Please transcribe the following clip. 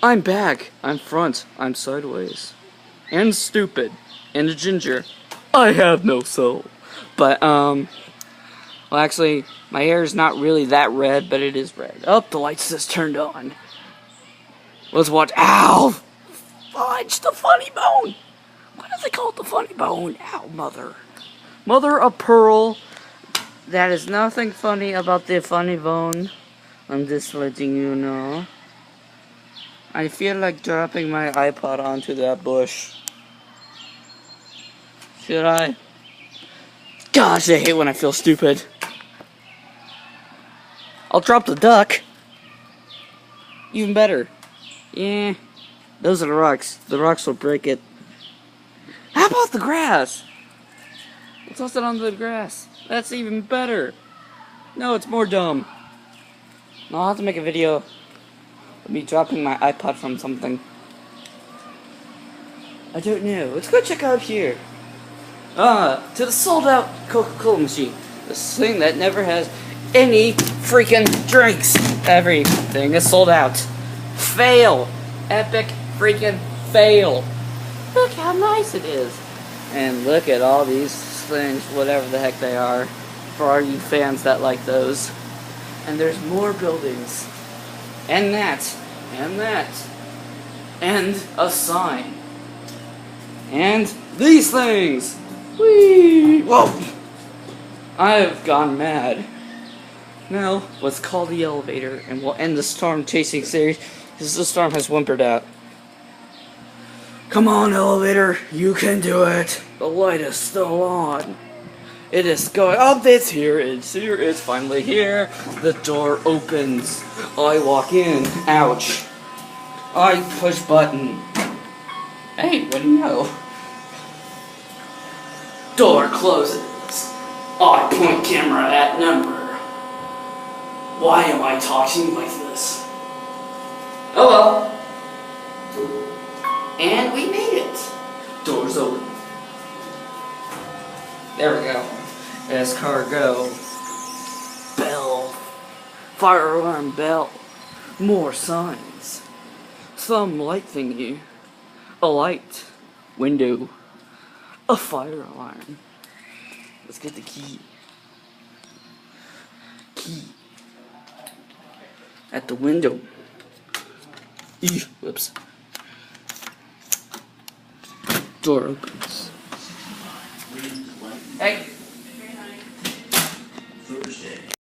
I'm back. I'm front. I'm sideways. And stupid. And a ginger. I have no soul. But, well, actually, my hair is not really that red, but it is red. Oh, the lights just turned on. Let's watch. Ow! Fudge, the funny bone! Why do they call it the funny bone? Ow, mother. Mother of pearl. That is nothing funny about the funny bone. I'm just letting you know. I feel like dropping my iPod onto that bush. Should I? Gosh, I hate when I feel stupid. I'll drop the duck. Even better. Yeah. Those are the rocks. The rocks will break it. How about the grass? We'll toss it onto the grass. That's even better. No, it's more dumb. I'll have to make a video of me dropping my iPod from something. I don't know. Let's go check out here. To the sold out Coca-Cola machine. This thing that never has any freaking drinks. Everything is sold out. Fail. Epic freaking fail. Look how nice it is. And look at all these things, whatever the heck they are, for all you fans that like those. And there's more buildings. And that. And that. And a sign. And these things. Whee! Whoa! I've gone mad. Now, let's call the elevator and we'll end the storm chasing series because the storm has whimpered out. Come on, elevator, you can do it. The light is still on. It is going up, it's here, it's finally here. The door opens. I walk in. Ouch. I push button. Hey, what do you know? Door closes. I point camera at number. Why am I talking like this? Oh well. And we made it. Doors open. There we go. As car go. Bell. Fire alarm bell. More signs. Some light thingy. A light. Window. A fire alarm. Let's get the key. Key. At the window. Whoops. Door opens.